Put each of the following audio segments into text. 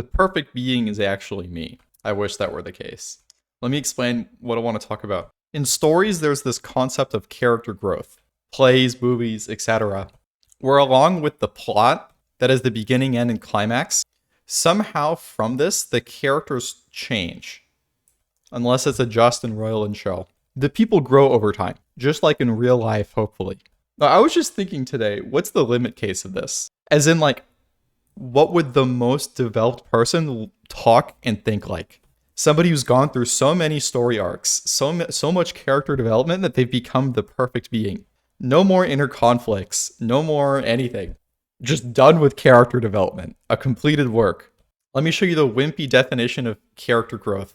The perfect being is actually me. I wish that were the case. Let me explain what I want to talk about. In stories, there's this concept of character growth. Plays, movies, etc. Where along with the plot, that is the beginning, end, and climax, somehow from this, the characters change. Unless it's a Justin Roiland show. The people grow over time, just like in real life, hopefully. Now, I was just thinking today, what's the limit case of this? As in, like, what would the most developed person talk and think like? Somebody who's gone through so many story arcs, so much character development that they've become the perfect being. No more inner conflicts, no more anything. Just done with character development, a completed work. Let me show you the wimpy definition of character growth.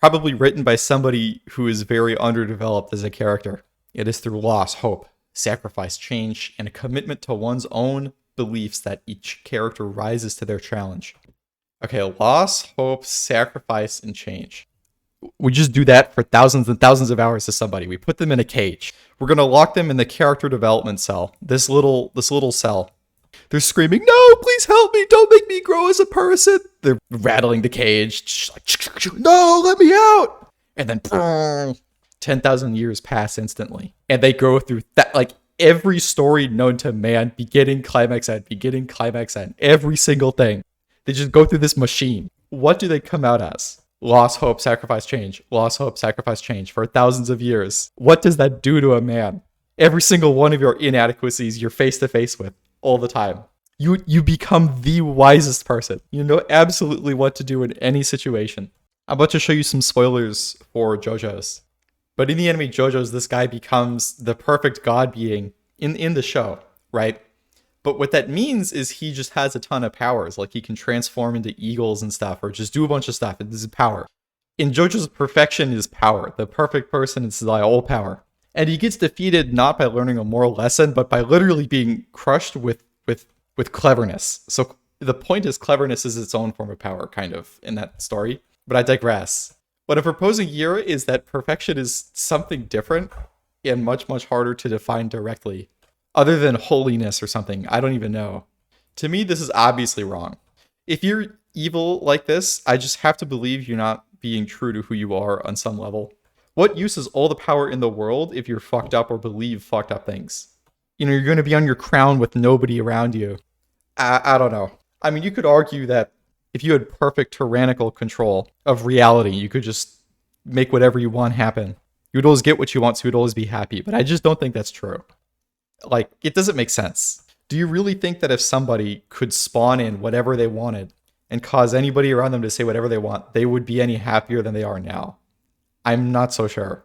Probably written by somebody who is very underdeveloped as a character. It is through loss, hope, sacrifice, change, and a commitment to one's own beliefs that each character rises to their challenge. Okay, loss, hope, sacrifice, and change. We just do that for thousands and thousands of hours to somebody. We put them in a cage. We're gonna lock them in the character development cell. This little cell. They're screaming, "No, please help me! Don't make me grow as a person!" They're rattling the cage. "No, let me out!" And then 10,000 years pass instantly. And they go through that, like, every story known to man, beginning, climax, end, every single thing. They just go through this machine. What do they come out as? Loss, hope, sacrifice, change. Loss, hope, sacrifice, change for thousands of years. What does that do to a man? Every single one of your inadequacies you're face to face with all the time. You become the wisest person. You know absolutely what to do in any situation. I'm about to show you some spoilers for JoJo's. But in the anime JoJo's, this guy becomes the perfect god being in the show, right? But what that means is he just has a ton of powers. Like, he can transform into eagles and stuff, or just do a bunch of stuff. This is power. In JoJo's, perfection is power. The perfect person is like all power. And he gets defeated not by learning a moral lesson, but by literally being crushed with cleverness. So the point is, cleverness is its own form of power, kind of, in that story. But I digress. What I'm proposing here is that perfection is something different and much, much harder to define directly. Other than holiness or something, I don't even know. To me, this is obviously wrong. If you're evil like this, I just have to believe you're not being true to who you are on some level. What use is all the power in the world if you're fucked up or believe fucked up things? You know, you're going to be on your crown with nobody around you. I don't know. I mean, you could argue that if you had perfect tyrannical control of reality, you could just make whatever you want happen. You would always get what you want, so you would always be happy. But I just don't think that's true. Like, it doesn't make sense. Do you really think that if somebody could spawn in whatever they wanted and cause anybody around them to say whatever they want, they would be any happier than they are now? I'm not so sure.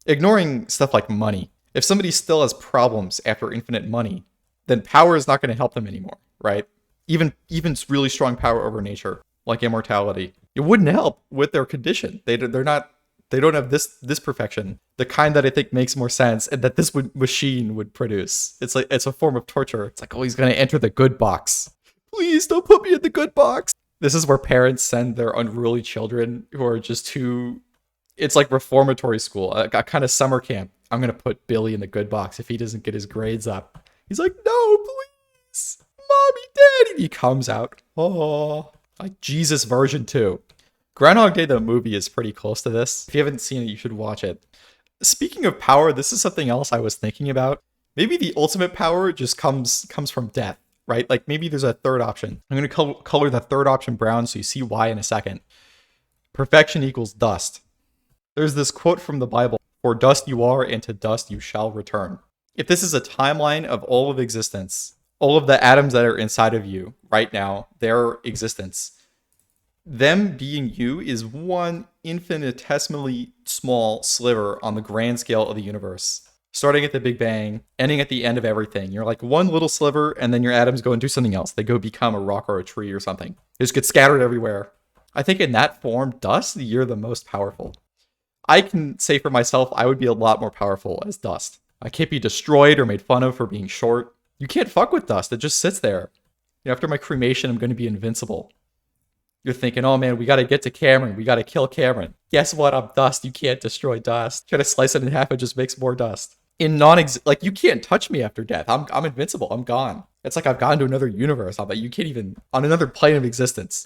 Ignoring stuff like money. If somebody still has problems after infinite money, then power is not going to help them anymore, right? Even really strong power over nature, like immortality, it wouldn't help with their condition. They don't have this perfection, the kind that I think makes more sense and that this machine would produce. It's like, it's a form of torture. It's like, oh, he's going to enter the good box. Please don't put me in the good box. This is where parents send their unruly children who are just too... It's like reformatory school, a kind of summer camp. I'm going to put Billy in the good box if he doesn't get his grades up. He's like, no, please. Mommy, Daddy. He comes out. Oh, like Jesus version 2. Groundhog Day, the movie, is pretty close to this. If you haven't seen it, you should watch it. Speaking of power, this is something else I was thinking about. Maybe the ultimate power just comes from death, right? Like, maybe there's a third option. I'm going to color the third option brown so you see why in a second. Perfection equals dust. There's this quote from the Bible, "For dust you are, and to dust you shall return." If this is a timeline of all of existence, all of the atoms that are inside of you right now, their existence, them being you is one infinitesimally small sliver on the grand scale of the universe. Starting at the Big Bang, ending at the end of everything. You're like one little sliver, and then your atoms go and do something else. They go become a rock or a tree or something. They just get scattered everywhere. I think in that form, dust, you're the most powerful. I can say for myself, I would be a lot more powerful as dust. I can't be destroyed or made fun of for being short. You can't fuck with dust. It just sits there. You know, after my cremation, I'm going to be invincible. You're thinking, oh man, we got to get to Cameron. We got to kill Cameron. Guess what? I'm dust. You can't destroy dust. Try to slice it in half, it just makes more dust. In like, you can't touch me after death. I'm invincible. I'm gone. It's like I've gone to another universe. But you can't even, on another plane of existence.